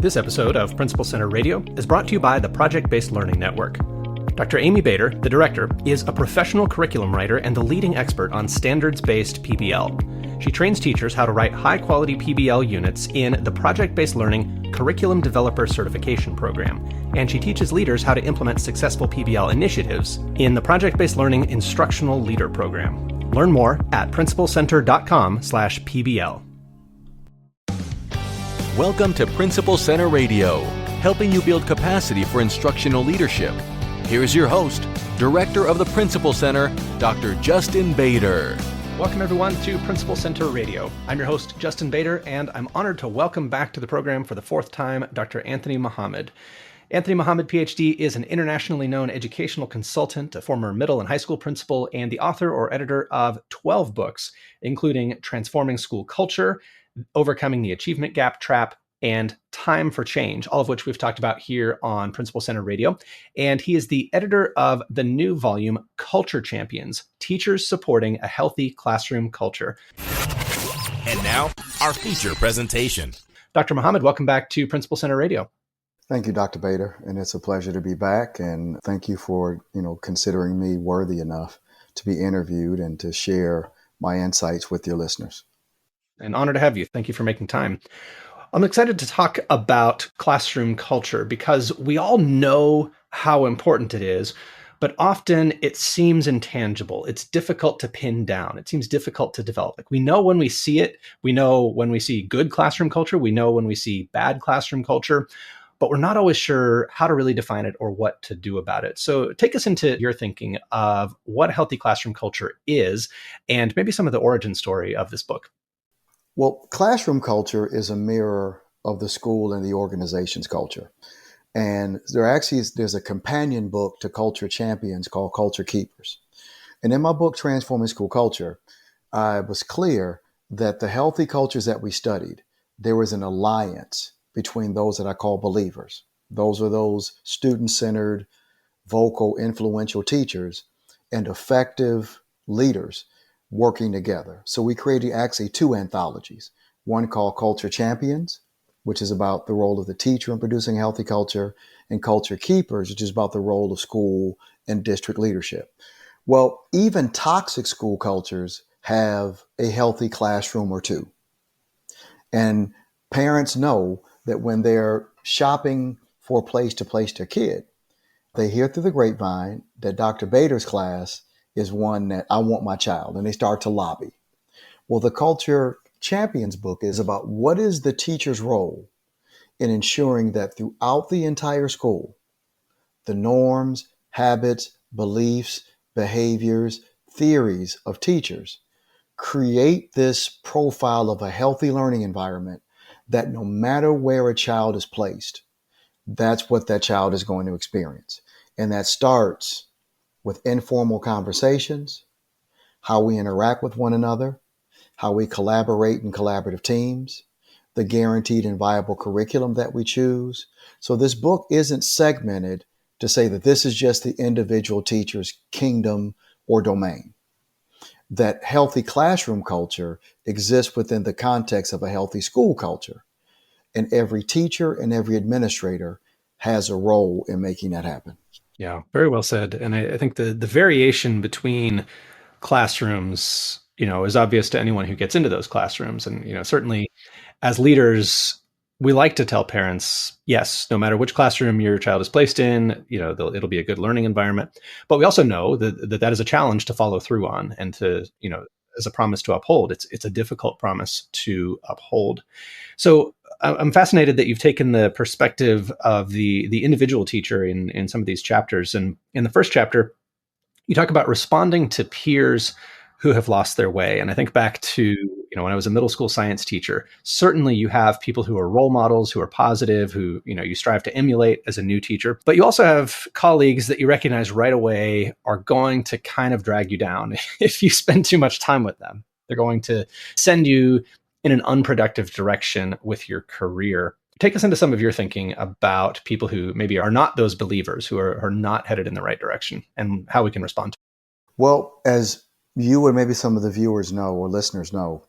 This episode of Principal Center Radio is brought to you by the Project-Based Learning Network. Dr. Amy Bader, the director, is a professional curriculum writer and the leading expert on standards-based PBL. She trains teachers how to write high-quality PBL units in the Project-Based Learning Curriculum Developer Certification Program, and she teaches leaders how to implement successful PBL initiatives in the Project-Based Learning Instructional Leader Program. Learn more at principalcenter.com/PBL. Welcome to Principal Center Radio, helping you build capacity for instructional leadership. Here's your host, Director of the Principal Center, Dr. Justin Bader. Welcome, everyone, to Principal Center Radio. I'm your host, Justin Bader, and I'm honored to welcome back to the program for the fourth time Dr. Anthony Mohammed. Anthony Mohammed, PhD, is an internationally known educational consultant, a former middle and high school principal, and the author or editor of 12 books, including Transforming School Culture, Overcoming the Achievement Gap Trap, and Time for Change, all of which we've talked about here on Principal Center Radio. And he is the editor of the new volume, Culture Champions, Teachers Supporting a Healthy Classroom Culture. And now, our feature presentation. Dr. Mohammed, welcome back to Principal Center Radio. Thank you, Dr. Bader, and it's a pleasure to be back. And thank you for, considering me worthy enough to be interviewed and to share my insights with your listeners. An honor to have you. Thank you for making time. I'm excited to talk about classroom culture because we all know how important it is, but often it seems intangible. It's difficult to pin down. It seems difficult to develop. Like, we know when we see it, we know when we see good classroom culture, we know when we see bad classroom culture, but we're not always sure how to really define it or what to do about it. So take us into your thinking of what a healthy classroom culture is and maybe some of the origin story of this book. Well, classroom culture is a mirror of the school and the organization's culture. And there's a companion book to Culture Champions called Culture Keepers. And in my book, Transforming School Culture, I was clear that the healthy cultures that we studied, there was an alliance between those that I call believers. Those are those student-centered, vocal, influential teachers and effective leaders working together. So we created actually two anthologies, one called Culture Champions, which is about the role of the teacher in producing a healthy culture, and Culture Keepers, which is about the role of school and district leadership. Well, even toxic school cultures have a healthy classroom or two. And parents know that when they're shopping for a place to place their kid, they hear through the grapevine that Dr. Bader's class is one that I want my child, and they start to lobby. Well, the Culture Champions book is about what is the teacher's role in ensuring that throughout the entire school, the norms, habits, beliefs, behaviors, theories of teachers create this profile of a healthy learning environment that no matter where a child is placed, that's what that child is going to experience. And that starts with informal conversations, how we interact with one another, how we collaborate in collaborative teams, the guaranteed and viable curriculum that we choose. So this book isn't segmented to say that this is just the individual teacher's kingdom or domain. That healthy classroom culture exists within the context of a healthy school culture. And every teacher and every administrator has a role in making that happen. Yeah, very well said. And I think the variation between classrooms, is obvious to anyone who gets into those classrooms. And, certainly as leaders, we like to tell parents, yes, no matter which classroom your child is placed in, it'll be a good learning environment. But we also know that is a challenge to follow through on and to, as a promise to uphold. It's a difficult promise to uphold. So I'm fascinated that you've taken the perspective of the individual teacher in some of these chapters. And in the first chapter, you talk about responding to peers who have lost their way. And I think back to, when I was a middle school science teacher, certainly you have people who are role models, who are positive, who, you strive to emulate as a new teacher. But you also have colleagues that you recognize right away are going to kind of drag you down if you spend too much time with them. They're going to send you in an unproductive direction with your career. Take us into some of your thinking about people who maybe are not those believers, who are not headed in the right direction, and how we can respond to it. Well, as you and maybe some of the viewers know or listeners know,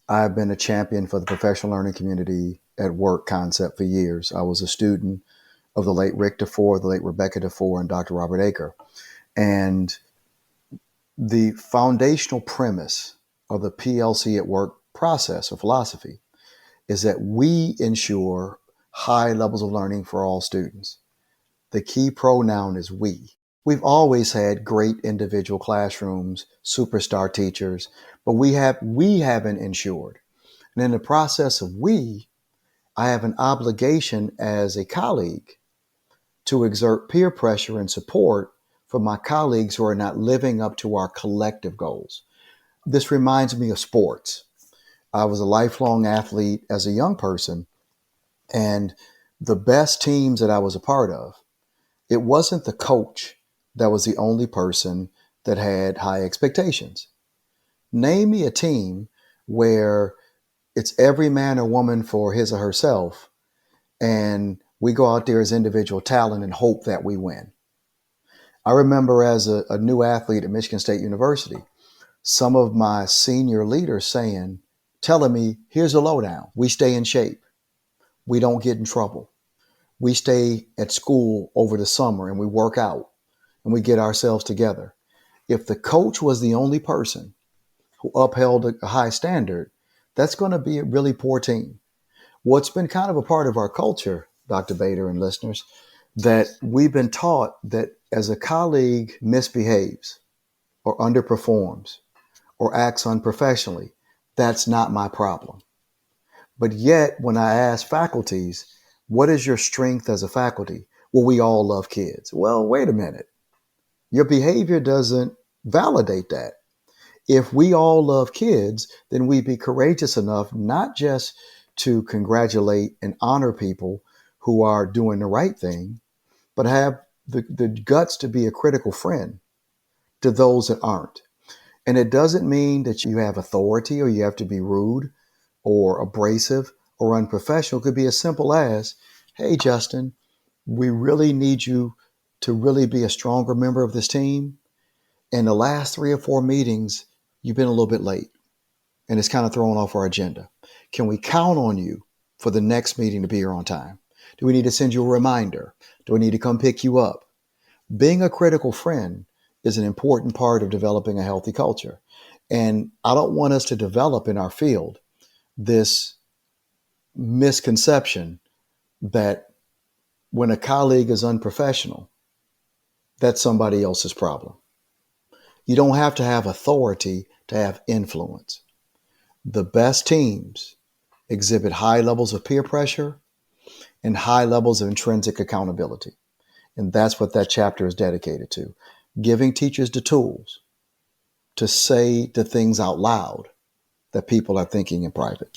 I've been a champion for the professional learning community at work concept for years. I was a student of the late Rick DeFore, the late Rebecca DeFore, and Dr. Robert Aker. And the foundational premise of the PLC at work process or philosophy is that we ensure high levels of learning for all students. The key pronoun is we. We've always had great individual classrooms, superstar teachers, but we haven't ensured. And in the process of I have an obligation as a colleague to exert peer pressure and support for my colleagues who are not living up to our collective goals. This reminds me of sports. I was a lifelong athlete as a young person, and the best teams that I was a part of, it wasn't the coach that was the only person that had high expectations. Name me a team where it's every man or woman for his or herself, and we go out there as individual talent and hope that we win. I remember as a new athlete at Michigan State University, some of my senior leaders telling me, here's the lowdown. We stay in shape. We don't get in trouble. We stay at school over the summer and we work out and we get ourselves together. If the coach was the only person who upheld a high standard, that's going to be a really poor team. What's been kind of a part of our culture, Dr. Bader and listeners, that we've been taught that as a colleague misbehaves or underperforms or acts unprofessionally, that's not my problem. But yet, when I ask faculties, what is your strength as a faculty? Well, we all love kids. Well, wait a minute. Your behavior doesn't validate that. If we all love kids, then we'd be courageous enough not just to congratulate and honor people who are doing the right thing, but have the guts to be a critical friend to those that aren't. And it doesn't mean that you have authority or you have to be rude or abrasive or unprofessional. It could be as simple as, hey, Justin, we really need you to really be a stronger member of this team. In the last 3 or 4 meetings, you've been a little bit late and it's kind of thrown off our agenda. Can we count on you for the next meeting to be here on time? Do we need to send you a reminder? Do we need to come pick you up? Being a critical friend is an important part of developing a healthy culture. And I don't want us to develop in our field this misconception that when a colleague is unprofessional, that's somebody else's problem. You don't have to have authority to have influence. The best teams exhibit high levels of peer pressure and high levels of intrinsic accountability. And that's what that chapter is dedicated to, giving teachers the tools to say the things out loud that people are thinking in private.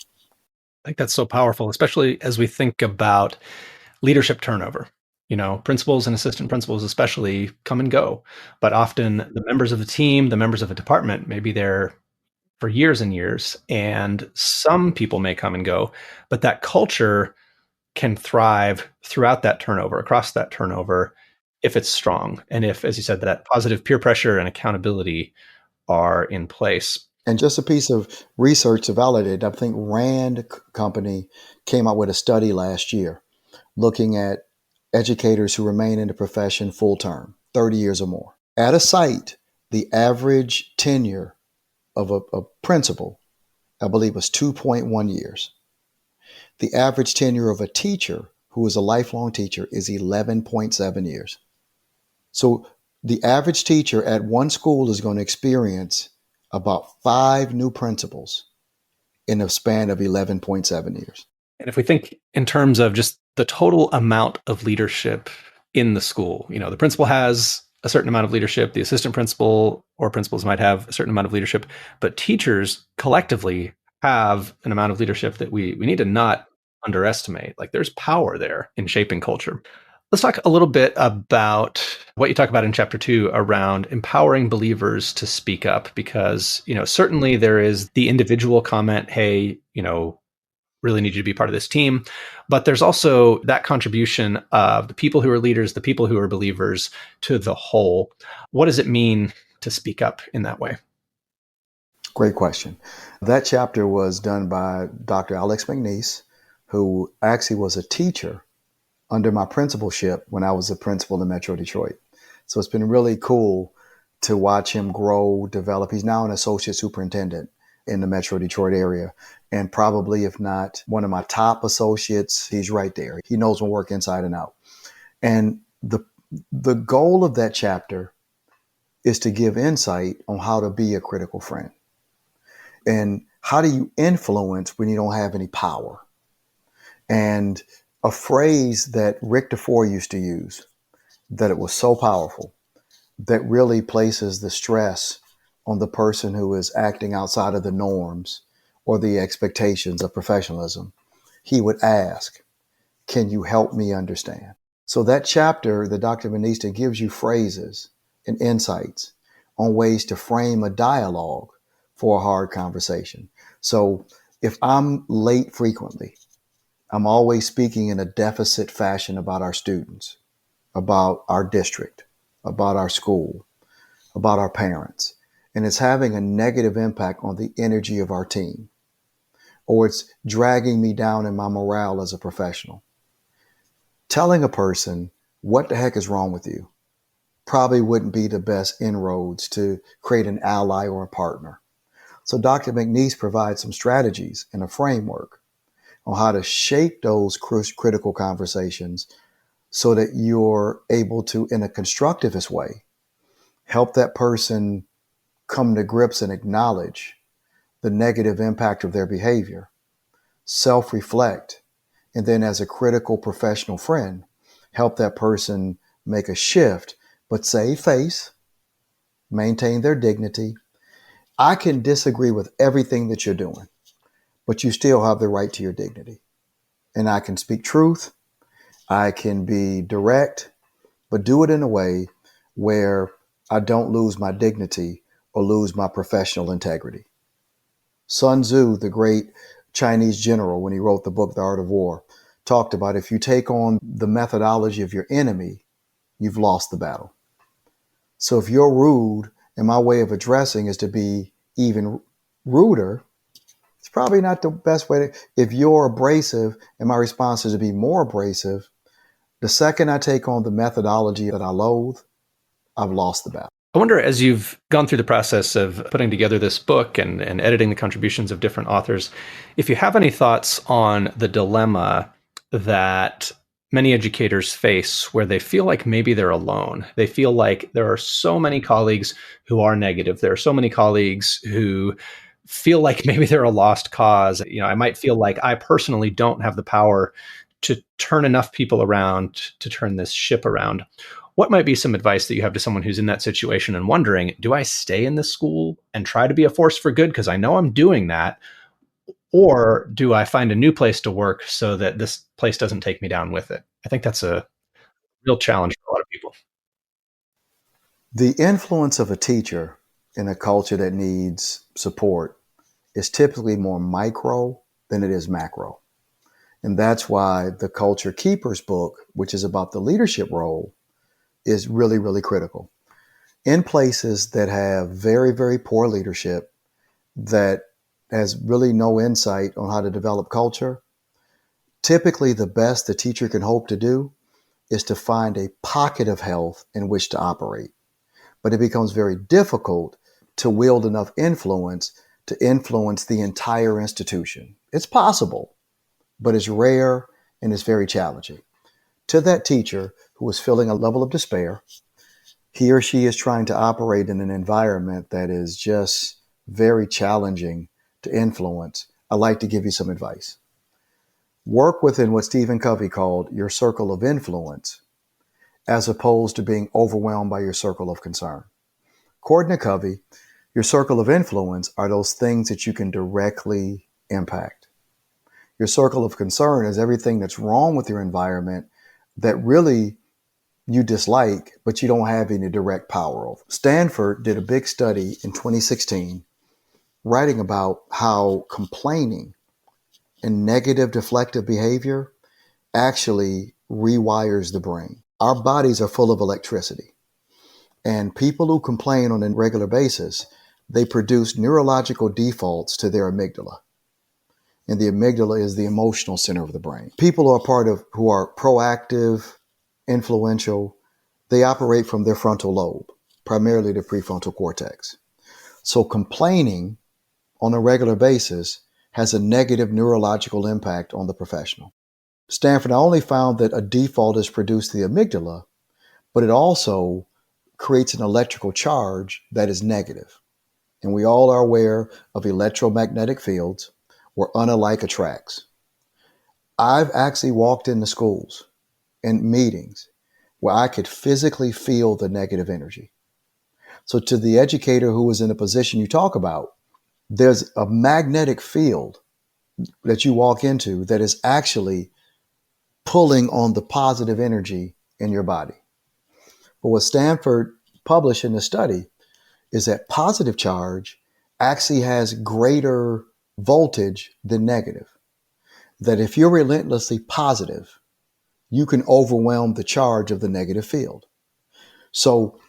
I think that's so powerful, especially as we think about leadership turnover. Principals and assistant principals especially come and go, but often the members of the team, the members of a department may be there for years and years, and some people may come and go, but that culture can thrive throughout that turnover, across that turnover, if it's strong. And if, as you said, that positive peer pressure and accountability are in place. And just a piece of research to validate, I think Rand Company came out with a study last year looking at educators who remain in the profession full term, 30 years or more. At a site, the average tenure of a principal, I believe, was 2.1 years. The average tenure of a teacher who is a lifelong teacher is 11.7 years. So the average teacher at one school is going to experience about 5 new principals in a span of 11.7 years. And if we think in terms of just the total amount of leadership in the school, the principal has a certain amount of leadership, the assistant principal or principals might have a certain amount of leadership, but teachers collectively have an amount of leadership that we need to not underestimate. Like, there's power there in shaping culture. Let's talk a little bit about what you talk about in chapter 2 around empowering believers to speak up, because, certainly there is the individual comment, hey, really need you to be part of this team. But there's also that contribution of the people who are leaders, the people who are believers to the whole. What does it mean to speak up in that way? Great question. That chapter was done by Dr. Alex McNeese, who actually was a teacher under my principalship when I was a principal in Metro Detroit. So it's been really cool to watch him grow, develop. He's now an associate superintendent in the Metro Detroit area. And probably, if not one of my top associates, he's right there. He knows my work inside and out. And the goal of that chapter is to give insight on how to be a critical friend. And how do you influence when you don't have any power? And a phrase that Rick DeFore used to use, that it was so powerful, that really places the stress on the person who is acting outside of the norms or the expectations of professionalism. He would ask, can you help me understand? So that chapter, the Dr. Banista gives you phrases and insights on ways to frame a dialogue for a hard conversation. So if I'm late frequently, I'm always speaking in a deficit fashion about our students, about our district, about our school, about our parents. And it's having a negative impact on the energy of our team, or it's dragging me down in my morale as a professional. Telling a person what the heck is wrong with you probably wouldn't be the best inroads to create an ally or a partner. So Dr. McNeese provides some strategies and a framework on how to shape those critical conversations so that you're able to, in a constructivist way, help that person come to grips and acknowledge the negative impact of their behavior, self-reflect, and then as a critical professional friend, help that person make a shift, but save face, maintain their dignity. I can disagree with everything that you're doing, but you still have the right to your dignity. And I can speak truth. I can be direct, but do it in a way where I don't lose my dignity or lose my professional integrity. Sun Tzu, the great Chinese general, when he wrote the book, The Art of War, talked about if you take on the methodology of your enemy, you've lost the battle. So if you're rude and my way of addressing is to be even ruder, it's probably not the best way to. If you're abrasive and my response is to be more abrasive, the second I take on the methodology that I loathe, I've lost the battle. I wonder, as you've gone through the process of putting together this book and editing the contributions of different authors, if you have any thoughts on the dilemma that many educators face where they feel like maybe they're alone. They feel like there are so many colleagues who are negative. There are so many colleagues who feel like maybe they're a lost cause. I might feel like I personally don't have the power to turn enough people around to turn this ship around. What might be some advice that you have to someone who's in that situation and wondering, do I stay in this school and try to be a force for good because I know I'm doing that? Or do I find a new place to work so that this place doesn't take me down with it? I think that's a real challenge for a lot of people. The influence of a teacher in a culture that needs support is typically more micro than it is macro. And that's why the Culture Keepers book, which is about the leadership role, is really, really critical. In places that have very, very poor leadership, that has really no insight on how to develop culture, typically the best the teacher can hope to do is to find a pocket of health in which to operate. But it becomes very difficult to wield enough influence to influence the entire institution. It's possible, but it's rare and it's very challenging. To that teacher who is feeling a level of despair, he or she is trying to operate in an environment that is just very challenging to influence. I'd like to give you some advice. Work within what Stephen Covey called your circle of influence, as opposed to being overwhelmed by your circle of concern. According to Covey, your circle of influence are those things that you can directly impact. Your circle of concern is everything that's wrong with your environment that really you dislike, but you don't have any direct power over. Stanford did a big study in 2016 writing about how complaining and negative deflective behavior actually rewires the brain. Our bodies are full of electricity, and people who complain on a regular basis, they produce neurological defaults to their amygdala. and the amygdala is the emotional center of the brain. People are part of who are proactive, influential, they operate from their frontal lobe, primarily the prefrontal cortex. So complaining on a regular basis has a negative neurological impact on the professional. Stanford not only found that a default is produced to the amygdala, but it also creates an electrical charge that is negative. And we all are aware of electromagnetic fields where unalike attracts. I've actually walked into schools and meetings where I could physically feel the negative energy. So to the educator who is in the position you talk about, there's a magnetic field that you walk into that is actually pulling on the positive energy in your body. But what Stanford published in the study is that positive charge actually has greater voltage than negative. That if you're relentlessly positive, you can overwhelm the charge of the negative field. So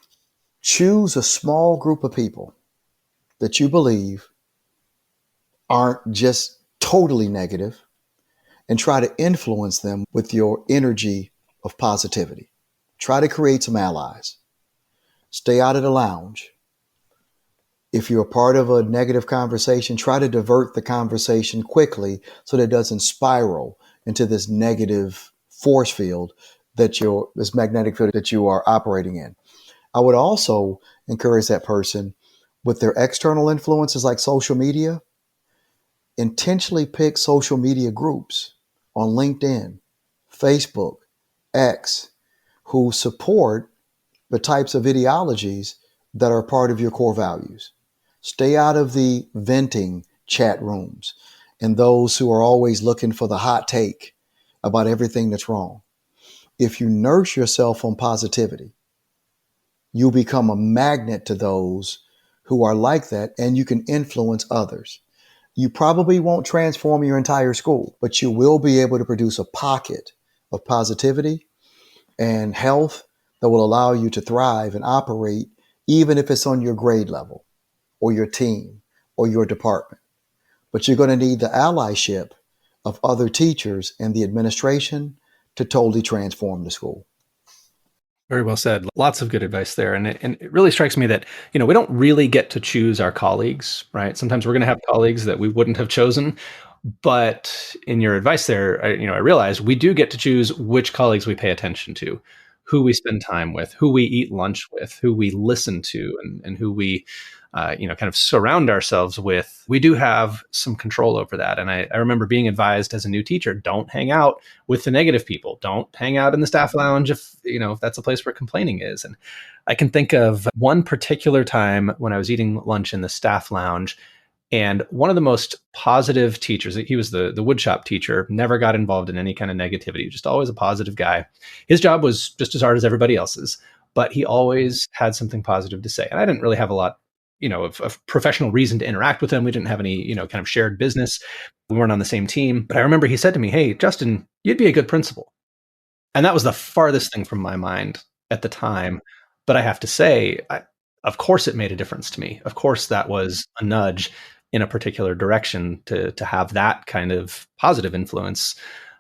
choose a small group of people that you believe aren't just totally negative and try to influence them with your energy of positivity. Try to create some allies. Stay out of the lounge. If you're a part of a negative conversation, try to divert the conversation quickly so that it doesn't spiral into this negative force field this magnetic field that you are operating in. I would also encourage that person with their external influences like social media, intentionally pick social media groups on LinkedIn, Facebook, X, who support the types of ideologies that are part of your core values. Stay out of the venting chat rooms and those who are always looking for the hot take about everything that's wrong. If you nurse yourself on positivity, you become a magnet to those who are like that, and you can influence others. You probably won't transform your entire school, but you will be able to produce a pocket of positivity and health that will allow you to thrive and operate, even if it's on your grade level or your team or your department. But you're going to need the allyship of other teachers and the administration to totally transform the school. Very well said. Lots of good advice there. And it really strikes me that, we don't really get to choose our colleagues, right? Sometimes we're going to have colleagues that we wouldn't have chosen. But in your advice there, I realize we do get to choose which colleagues we pay attention to, who we spend time with, who we eat lunch with, who we listen to, and who we, kind of surround ourselves with. We do have some control over that. And I remember being advised as a new teacher, don't hang out with the negative people. Don't hang out in the staff lounge if that's a place where complaining is. And I can think of one particular time when I was eating lunch in the staff lounge, and one of the most positive teachers, he was the woodshop teacher, never got involved in any kind of negativity, just always a positive guy. His job was just as hard as everybody else's, but he always had something positive to say. And I didn't really have a lot, of professional reason to interact with him. We didn't have any, kind of shared business. We weren't on the same team. But I remember he said to me, "Hey, Justin, you'd be a good principal." And that was the farthest thing from my mind at the time. But I have to say, of course, it made a difference to me. Of course, that was a nudge in a particular direction to have that kind of positive influence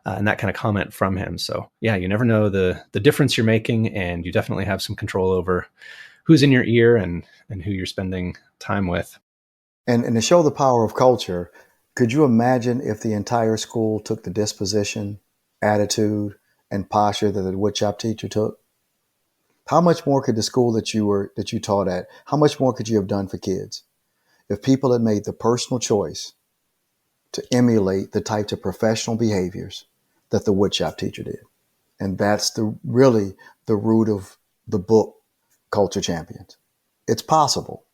and that kind of comment from him. So yeah, you never know the difference you're making, and you definitely have some control over who's in your ear and who you're spending time with. And to show the power of culture, could you imagine if the entire school took the disposition, attitude, and posture that the woodshop teacher took? How much more could the school that you taught at, how much more could you have done for kids if people had made the personal choice to emulate the types of professional behaviors that the woodshop teacher did? And that's really the root of the book, Culture Champions. It's possible,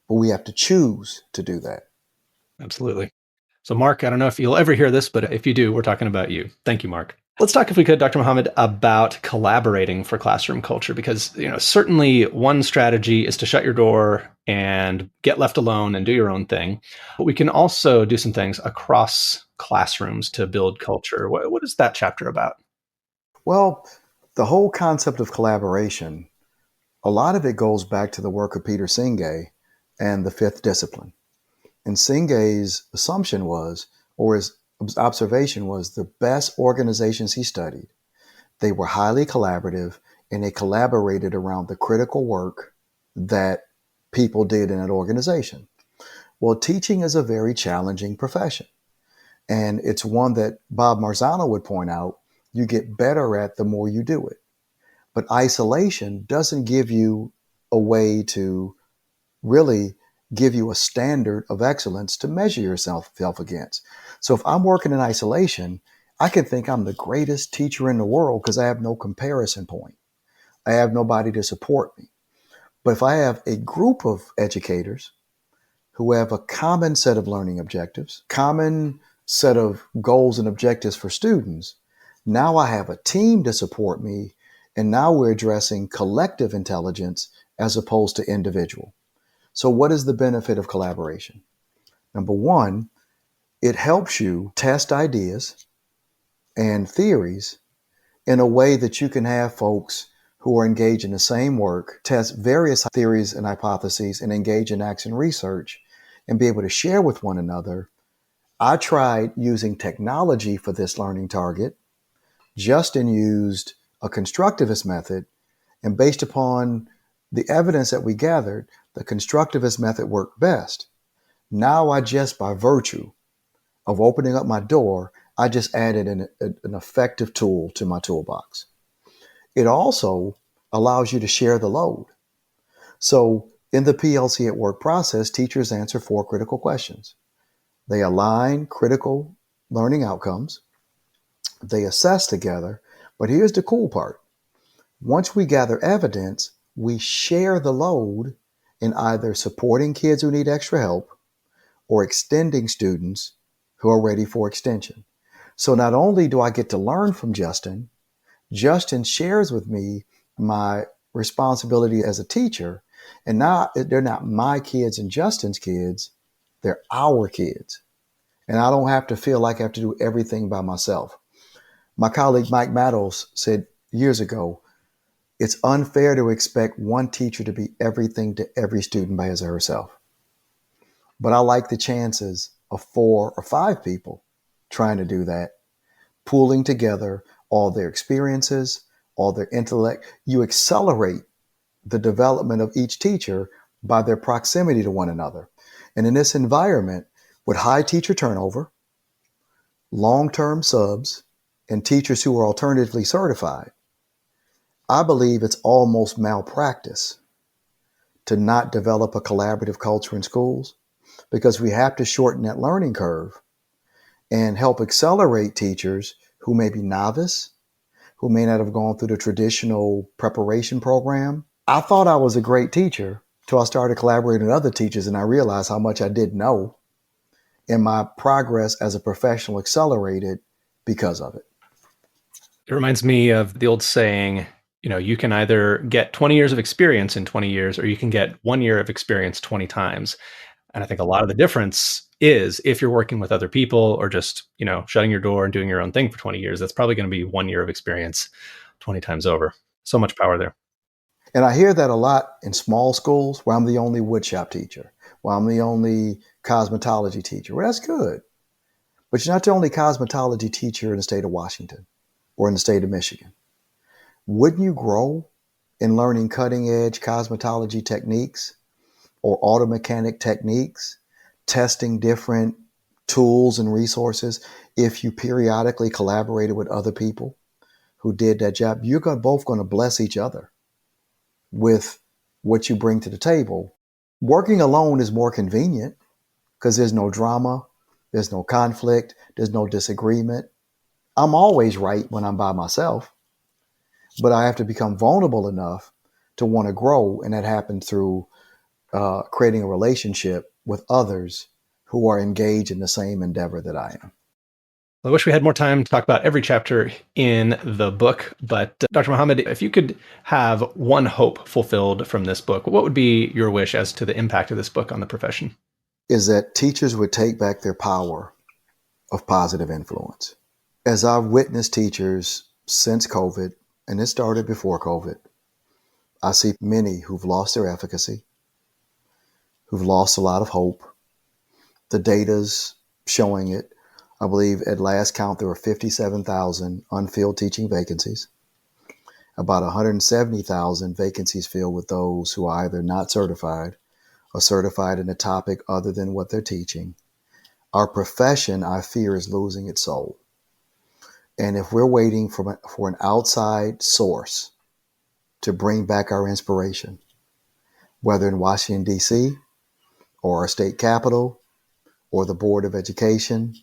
but we have to choose to do that. Absolutely. So Mark, I don't know if you'll ever hear this, but if you do, we're talking about you. Thank you, Mark. Let's talk, if we could, Dr. Mohammed, about collaborating for classroom culture, because certainly one strategy is to shut your door and get left alone and do your own thing. But we can also do some things across classrooms to build culture. What is that chapter about? Well, the whole concept of collaboration, a lot of it goes back to the work of Peter Senge and the fifth discipline. And Senge's assumption was, or his observation was the best organizations he studied, they were highly collaborative and they collaborated around the critical work that people did in an organization. Well, teaching is a very challenging profession. And it's one that Bob Marzano would point out you get better at the more you do it. But isolation doesn't give you a way to really give you a standard of excellence to measure yourself against. So if I'm working in isolation, I can think I'm the greatest teacher in the world because I have no comparison point. I have nobody to support me. But if I have a group of educators who have a common set of learning objectives, common set of goals and objectives for students, now I have a team to support me. And now we're addressing collective intelligence as opposed to individual. So what is the benefit of collaboration? Number one, it helps you test ideas and theories in a way that you can have folks who are engaged in the same work test various theories and hypotheses and engage in action research and be able to share with one another. I tried using technology for this learning target. Justin used a constructivist method, and based upon the evidence that we gathered, the constructivist method worked best. Now I just, by virtue of opening up my door, I just added an effective tool to my toolbox. It also allows you to share the load. So in the PLC at Work process, teachers answer 4 critical questions. They align critical learning outcomes. They assess together. But here's the cool part. Once we gather evidence, we share the load in either supporting kids who need extra help or extending students who are ready for extension. So not only do I get to learn from Justin, Justin shares with me my responsibility as a teacher. And now they're not my kids and Justin's kids, they're our kids. And I don't have to feel like I have to do everything by myself. My colleague Mike Maddles said years ago, it's unfair to expect one teacher to be everything to every student by his or herself. But I like the chances of 4 or 5 people trying to do that, pooling together all their experiences, all their intellect. You accelerate the development of each teacher by their proximity to one another. And in this environment, with high teacher turnover, long-term subs, and teachers who are alternatively certified, I believe it's almost malpractice to not develop a collaborative culture in schools because we have to shorten that learning curve and help accelerate teachers who may be novice, who may not have gone through the traditional preparation program. I thought I was a great teacher till I started collaborating with other teachers and I realized how much I didn't know, and my progress as a professional accelerated because of it. It reminds me of the old saying, you can either get 20 years of experience in 20 years, or you can get 1 year of experience 20 times. And I think a lot of the difference is if you're working with other people or just, shutting your door and doing your own thing for 20 years, that's probably going to be 1 year of experience 20 times over. So much power there. And I hear that a lot in small schools where I'm the only woodshop teacher, where I'm the only cosmetology teacher. Well, that's good. But you're not the only cosmetology teacher in the state of Washington or in the state of Michigan. Wouldn't you grow in learning cutting edge cosmetology techniques or auto mechanic techniques, testing different tools and resources if you periodically collaborated with other people who did that job? You're both going to bless each other with what you bring to the table. Working alone is more convenient because there's no drama, there's no conflict, there's no disagreement. I'm always right when I'm by myself, but I have to become vulnerable enough to want to grow. And that happens through creating a relationship with others who are engaged in the same endeavor that I am. I wish we had more time to talk about every chapter in the book, but Dr. Muhammad, if you could have one hope fulfilled from this book, what would be your wish as to the impact of this book on the profession? Is that teachers would take back their power of positive influence. As I've witnessed teachers since COVID, and it started before COVID, I see many who've lost their efficacy, who've lost a lot of hope. The data's showing it. I believe at last count there were 57,000 unfilled teaching vacancies, about 170,000 vacancies filled with those who are either not certified or certified in a topic other than what they're teaching. Our profession, I fear, is losing its soul. And if we're waiting for an outside source to bring back our inspiration, whether in Washington, D.C., or our state capitol, or the Board of Education,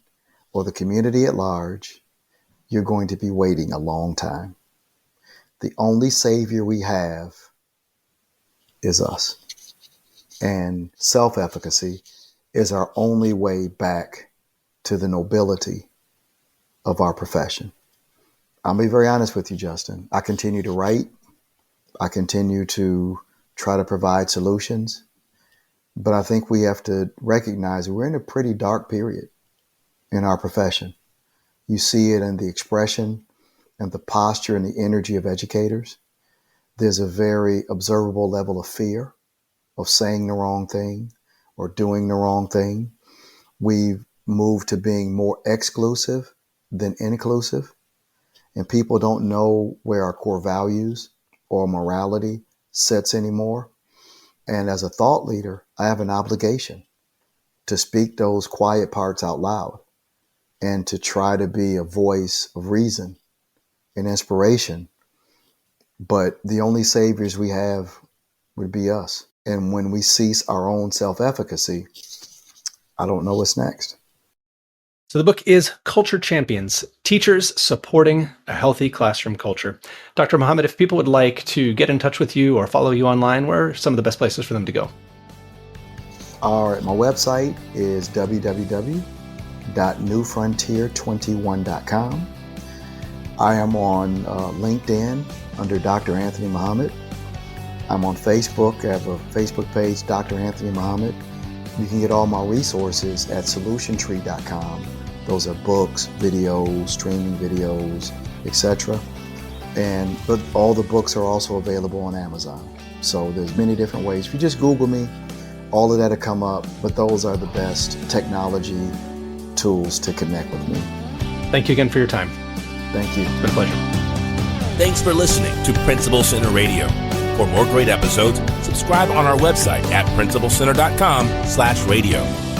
or the community at large, you're going to be waiting a long time. The only savior we have is us. And self-efficacy is our only way back to the nobility of our profession. I'll be very honest with you, Justin. I continue to write. I continue to try to provide solutions. But I think we have to recognize we're in a pretty dark period in our profession. You see it in the expression and the posture and the energy of educators. There's a very observable level of fear of saying the wrong thing or doing the wrong thing. We've moved to being more exclusive than inclusive, and people don't know where our core values or morality sits anymore. And as a thought leader, I have an obligation to speak those quiet parts out loud and to try to be a voice of reason and inspiration. But the only saviors we have would be us. And when we cease our own self-efficacy, I don't know what's next. So the book is Culture Champions, Teachers Supporting a Healthy Classroom Culture. Dr. Muhammad, if people would like to get in touch with you or follow you online, where are some of the best places for them to go? All right, my website is www.newfrontier21.com. I am on LinkedIn under Dr. Anthony Muhammad. I'm on Facebook. I have a Facebook page, Dr. Anthony Muhammad. You can get all my resources at solutiontree.com. Those are books, videos, streaming videos, etc. But all the books are also available on Amazon. So there's many different ways. If you just Google me, all of that will come up. But those are the best technology tools to connect with me. Thank you again for your time. Thank you. It's been a pleasure. Thanks for listening to Principal Center Radio. For more great episodes, subscribe on our website at principalcenter.com/radio.